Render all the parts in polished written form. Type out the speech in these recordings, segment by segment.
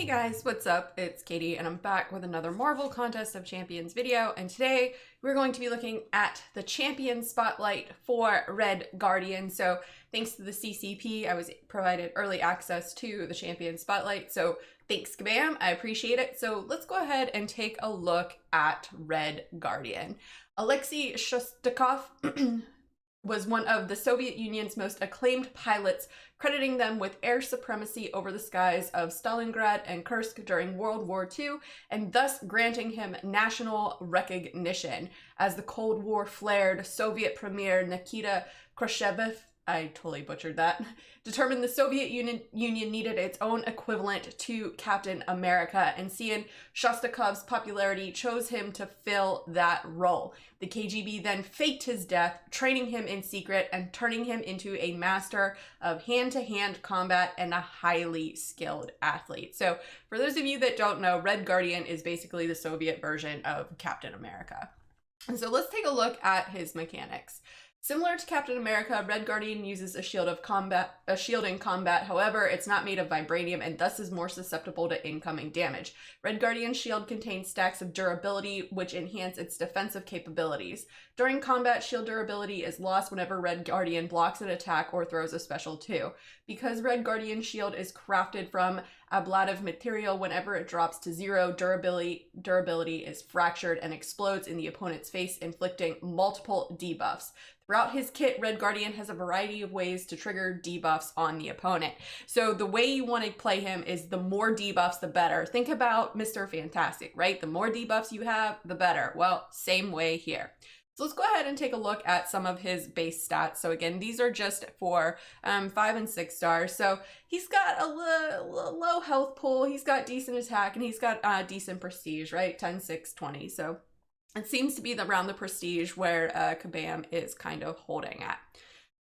Hey guys, what's up? It's Katie and I'm back with another Marvel Contest of Champions video, and today we're going to be looking at the champion spotlight for Red Guardian. So thanks to the CCP, I was provided early access to the champion spotlight, so thanks kabam, I appreciate it. So let's go ahead and take a look at Red Guardian. Alexei Shostakov was one of the Soviet Union's most acclaimed pilots, crediting them with air supremacy over the skies of Stalingrad and Kursk during World War II, and thus granting him national recognition. As the Cold War flared, Soviet Premier Nikita Khrushchev, I totally butchered that, determined the Soviet Union needed its own equivalent to Captain America, and seeing Shostakov's popularity chose him to fill that role. The KGB then faked his death, training him in secret and turning him into a master of hand-to-hand combat and a highly skilled athlete. So for those of you that don't know, Red Guardian is basically the Soviet version of Captain America. And so let's take a look at his mechanics. Similar to Captain America, Red Guardian uses a shield in combat. However, it's not made of vibranium and thus is more susceptible to incoming damage. Red Guardian's shield contains stacks of durability, which enhance its defensive capabilities. During combat, shield durability is lost whenever Red Guardian blocks an attack or throws a special 2. Because Red Guardian's shield is crafted from ablative material, whenever it drops to 0, durability is fractured and explodes in the opponent's face, inflicting multiple debuffs. Throughout his kit, Red Guardian has a variety of ways to trigger debuffs on the opponent. So the way you want to play him is the more debuffs, the better. Think about Mr. Fantastic, right? The more debuffs you have, the better. Well, same way here. So let's go ahead and take a look at some of his base stats. So again, these are just for 5 and 6 stars. So he's got a low health pool, he's got decent attack, and he's got decent prestige, right? 10, 6, 20. So it seems to be around the prestige where Kabam is kind of holding at.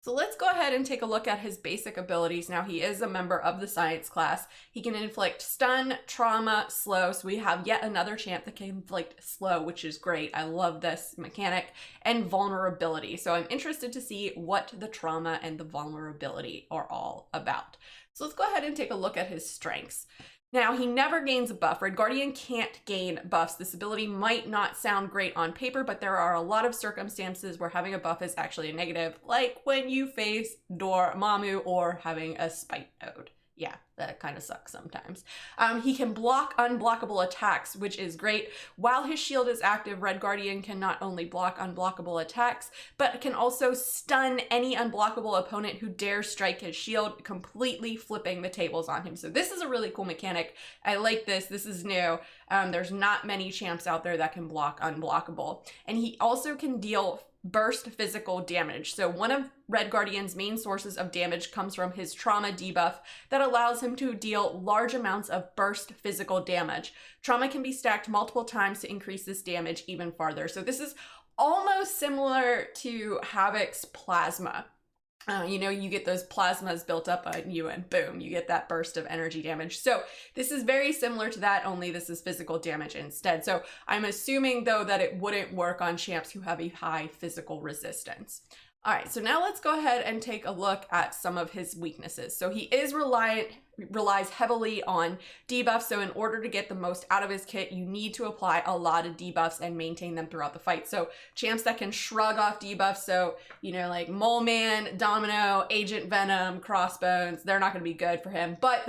So let's go ahead and take a look at his basic abilities. Now, he is a member of the science class. He can inflict stun, trauma, slow. So we have yet another champ that can inflict slow, which is great. I love this mechanic. And vulnerability. So I'm interested to see what the trauma and the vulnerability are all about. So let's go ahead and take a look at his strengths. Now, he never gains a buff. Red Guardian can't gain buffs. This ability might not sound great on paper, but there are a lot of circumstances where having a buff is actually a negative, like when you face Dormammu or having a Spite Node. Yeah, that kind of sucks sometimes. He can block unblockable attacks, which is great. While his shield is active, Red Guardian can not only block unblockable attacks, but can also stun any unblockable opponent who dares strike his shield, completely flipping the tables on him. So this is a really cool mechanic. I like this. This is new. There's not many champs out there that can block unblockable. And he also can deal burst physical damage. So one of Red Guardian's main sources of damage comes from his trauma debuff that allows him to deal large amounts of burst physical damage. Trauma can be stacked multiple times to increase this damage even farther. So this is almost similar to Havoc's plasma. You know, you get those plasmas built up on you and boom, you get that burst of energy damage. So this is very similar to that, only this is physical damage instead. So I'm assuming though that it wouldn't work on champs who have a high physical resistance. All right, so now let's go ahead and take a look at some of his weaknesses. So he is relies heavily on debuffs. So in order to get the most out of his kit, you need to apply a lot of debuffs and maintain them throughout the fight. So champs that can shrug off debuffs, so, you know, like Mole Man, Domino, Agent Venom, Crossbones, they're not going to be good for him. But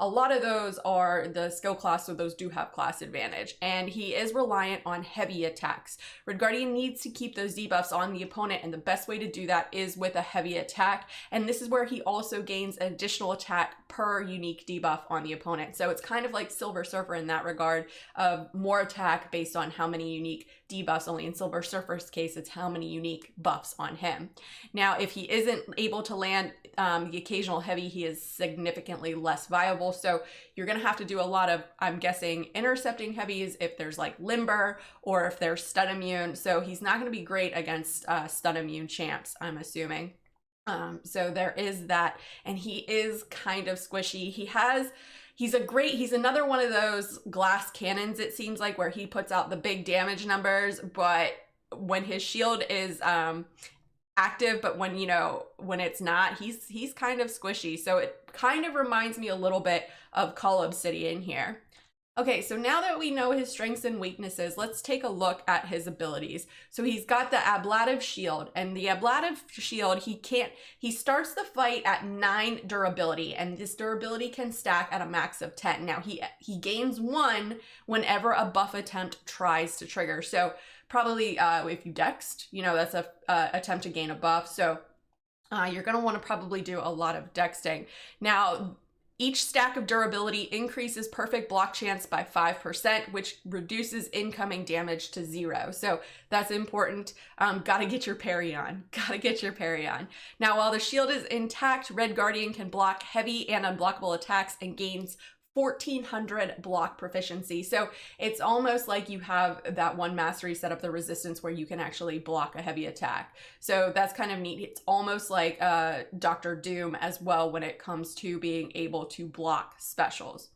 a lot of those are the skill class, so those do have class advantage. And he is reliant on heavy attacks. Red Guardian needs to keep those debuffs on the opponent, and the best way to do that is with a heavy attack. And this is where he also gains an additional attack per unique debuff on the opponent. So it's kind of like Silver Surfer in that regard, of more attack based on how many unique debuffs. Only in Silver Surfer's case, it's how many unique buffs on him. Now, if he isn't able to land the occasional heavy, he is significantly less viable. So you're going to have to do a lot of, I'm guessing, intercepting heavies if there's like Limber or if there's stun immune. So he's not going to be great against stun immune champs, I'm assuming. So there is that, and he is kind of squishy. He's another one of those glass cannons, it seems like, where he puts out the big damage numbers, but when his shield is active, but when, you know, when it's not, he's kind of squishy. So it kind of reminds me a little bit of Call Obsidian here. Okay, so now that we know his strengths and weaknesses, let's take a look at his abilities. So he's got the Ablative Shield, and the Ablative Shield, he starts the fight at 9 durability, and this durability can stack at a max of 10. Now he gains 1 whenever a buff attempt tries to trigger. So probably if you dexed, you know, that's a attempt to gain a buff. So you're gonna wanna probably do a lot of dexting. Now, each stack of durability increases perfect block chance by 5%, which reduces incoming damage to 0. So that's important. Gotta get your parry on. Gotta get your parry on. Now, while the shield is intact, Red Guardian can block heavy and unblockable attacks and gains 1400 block proficiency. So it's almost like you have that one mastery set up the resistance where you can actually block a heavy attack. So that's kind of neat. It's almost like Dr. Doom as well when it comes to being able to block specials.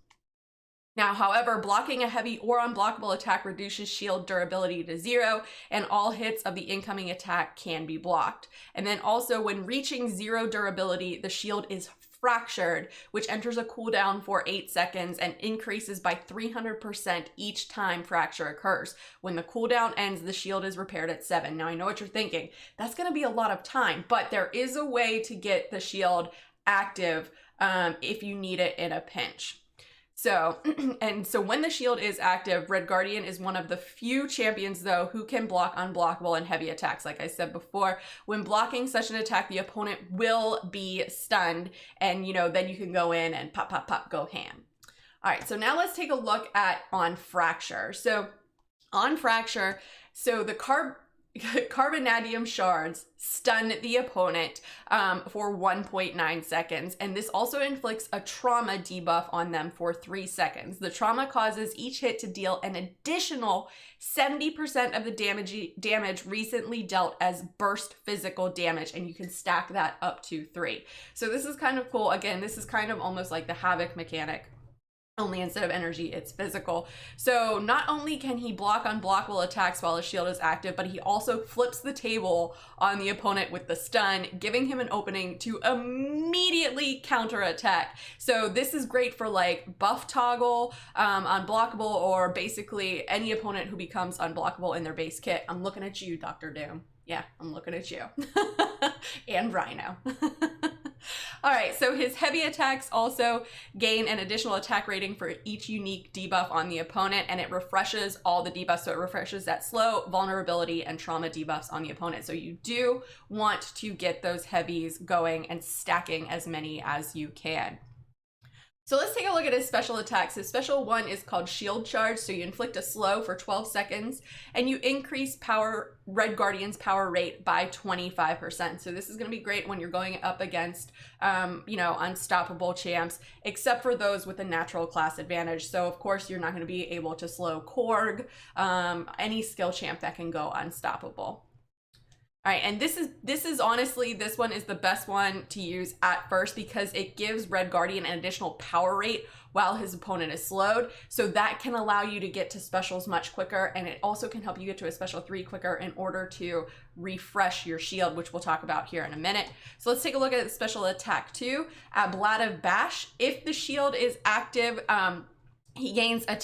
Now, however, blocking a heavy or unblockable attack reduces shield durability to 0, and all hits of the incoming attack can be blocked. And then also when reaching 0 durability, the shield is fractured, which enters a cooldown for 8 seconds and increases by 300% each time fracture occurs. When the cooldown ends, the shield is repaired at 7. Now, I know what you're thinking. That's going to be a lot of time, but there is a way to get the shield active if you need it in a pinch. So, so when the shield is active, Red Guardian is one of the few champions, though, who can block unblockable and heavy attacks. Like I said before, when blocking such an attack, the opponent will be stunned, and, you know, then you can go in and pop, pop, pop, go ham. All right, so now let's take a look at on Fracture. So on Fracture, so the carbonadium shards stun the opponent for 1.9 seconds, and this also inflicts a trauma debuff on them for 3 seconds. The trauma causes each hit to deal an additional 70% of the damage recently dealt as burst physical damage, and you can stack that up to 3. So this is kind of cool. Again, this is kind of almost like the Havoc mechanic, only instead of energy, it's physical. So not only can he block unblockable attacks while his shield is active, but he also flips the table on the opponent with the stun, giving him an opening to immediately counterattack. So this is great for like buff toggle, unblockable, or basically any opponent who becomes unblockable in their base kit. I'm looking at you, Dr. Doom. Yeah, I'm looking at you. And Rhino. All right, so his heavy attacks also gain an additional attack rating for each unique debuff on the opponent, and it refreshes all the debuffs. So it refreshes that slow, vulnerability, and trauma debuffs on the opponent. So you do want to get those heavies going and stacking as many as you can. So let's take a look at his special attacks. His special one is called Shield Charge. So you inflict a slow for 12 seconds and you increase Red Guardian's power rate by 25%. So this is going to be great when you're going up against, you know, unstoppable champs, except for those with a natural class advantage. So of course you're not going to be able to slow Korg, any skill champ that can go unstoppable. All right, and this is honestly, this one is the best one to use at first because it gives Red Guardian an additional power rate while his opponent is slowed. So that can allow you to get to specials much quicker, and it also can help you get to a special 3 quicker in order to refresh your shield, which we'll talk about here in a minute. So let's take a look at the special attack 2, Ablative Bash. If the shield is active, he gains an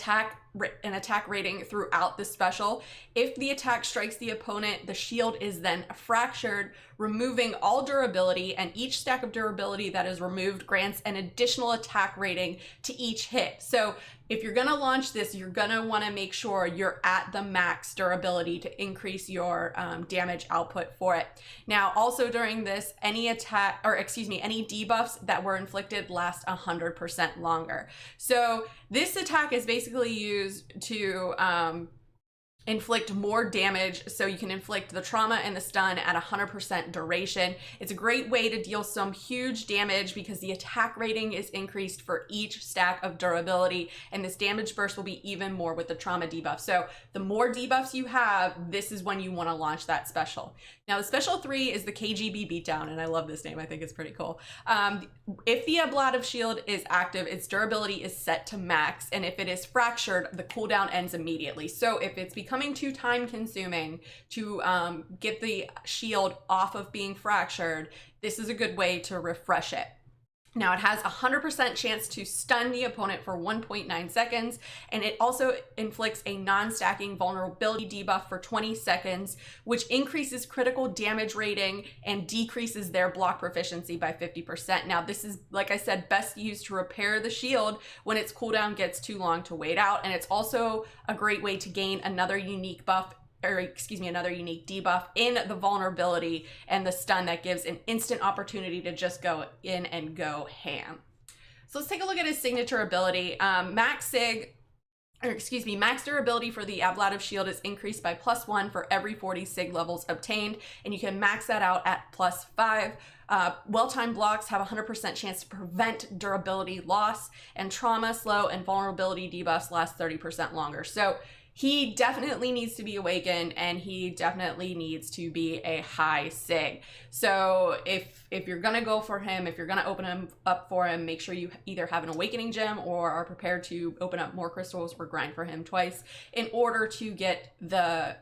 attack rating throughout the special. If the attack strikes the opponent, the shield is then fractured, removing all durability, and each stack of durability that is removed grants an additional attack rating to each hit. So if you're gonna launch this, you're gonna wanna make sure you're at the max durability to increase your damage output for it. Now, also during this, any debuffs that were inflicted last 100% longer. So this attack is basically used to inflict more damage, so you can inflict the trauma and the stun at 100% duration. It's a great way to deal some huge damage because the attack rating is increased for each stack of durability, and this damage burst will be even more with the trauma debuff. So the more debuffs you have, this is when you want to launch that special. Now the special 3 is the KGB beatdown, and I love this name. I think it's pretty cool. If the Ablative Shield is active, its durability is set to max, and if it is fractured, the cooldown ends immediately. So if it's becoming becoming too time consuming to get the shield off of being fractured, this is a good way to refresh it. Now it has a 100% chance to stun the opponent for 1.9 seconds, and it also inflicts a non-stacking vulnerability debuff for 20 seconds, which increases critical damage rating and decreases their block proficiency by 50%. Now this is, like I said, best used to repair the shield when its cooldown gets too long to wait out, and it's also a great way to gain another unique buff, or excuse me, another unique debuff in the vulnerability and the stun that gives an instant opportunity to just go in and go ham. So let's take a look at his signature ability. Max durability for the ablative shield is increased by +1 for every 40 sig levels obtained, and you can max that out at +5. Well-timed blocks have a 100% chance to prevent durability loss, and trauma, slow, and vulnerability debuffs last 30% longer. So he definitely needs to be awakened, and he definitely needs to be a high sig. So if you're gonna go for him, if you're gonna open him up for him, make sure you either have an awakening gem or are prepared to open up more crystals or grind for him twice in order to get the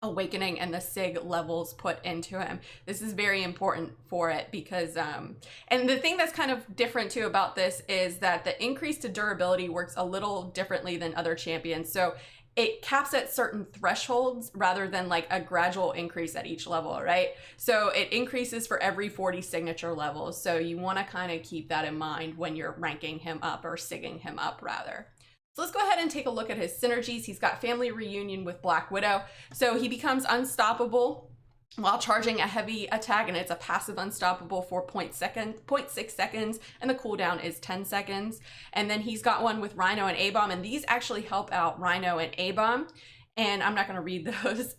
awakening and the sig levels put into him. This is very important for it because and the thing that's kind of different too about this is that the increase to durability works a little differently than other champions. So it caps at certain thresholds rather than like a gradual increase at each level, right? So it increases for every 40 signature levels. So you want to kind of keep that in mind when you're ranking him up or sigging him up rather. So let's go ahead and take a look at his synergies. He's got Family Reunion with Black Widow. So he becomes unstoppable while charging a heavy attack, and it's a passive unstoppable for 0.6 seconds, and the cooldown is 10 seconds. And then he's got one with Rhino and A-Bomb, and these actually help out Rhino and A-Bomb. And I'm not going to read those.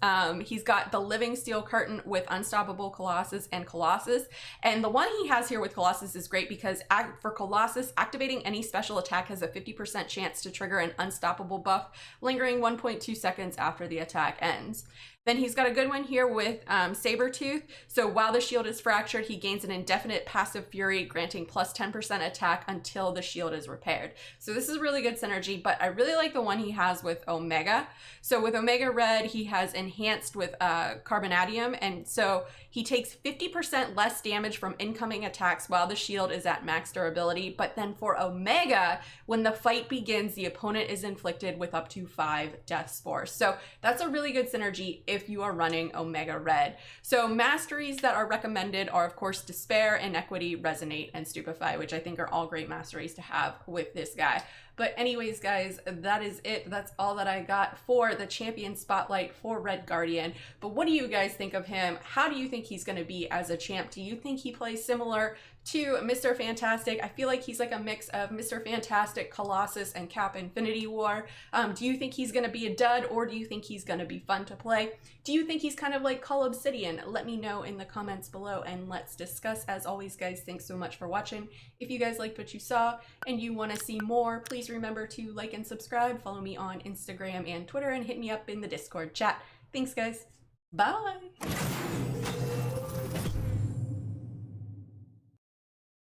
He's got the Living Steel Curtain with Unstoppable Colossus and Colossus. And the one he has here with Colossus is great because for Colossus, activating any special attack has a 50% chance to trigger an unstoppable buff, lingering 1.2 seconds after the attack ends. Then he's got a good one here with Sabretooth. So while the shield is fractured, he gains an indefinite passive fury, granting plus 10% attack until the shield is repaired. So this is a really good synergy, but I really like the one he has with Omega. So with Omega Red, he has enhanced with Carbonadium, and so he takes 50% less damage from incoming attacks while the shield is at max durability. But then for Omega, when the fight begins, the opponent is inflicted with up to 5 death spores. So that's a really good synergy if you are running Omega Red. So masteries that are recommended are, of course, Despair, Inequity, Resonate, and Stupefy, which I think are all great masteries to have with this guy. But anyways, guys, that is it. That's all that I got for the champion spotlight for Red Guardian. But what do you guys think of him? How do you think he's going to be as a champ? Do you think he plays similar to Mr. Fantastic? I feel like he's like a mix of Mr. Fantastic, Colossus, and Cap Infinity War. Do you think he's going to be a dud, or do you think he's going to be fun to play? Do you think he's kind of like Call Obsidian? Let me know in the comments below and let's discuss. As always, guys, thanks so much for watching. If you guys liked what you saw and you want to see more, please remember to like and subscribe. Follow me on Instagram and Twitter, and hit me up in the Discord chat. Thanks, guys. Bye.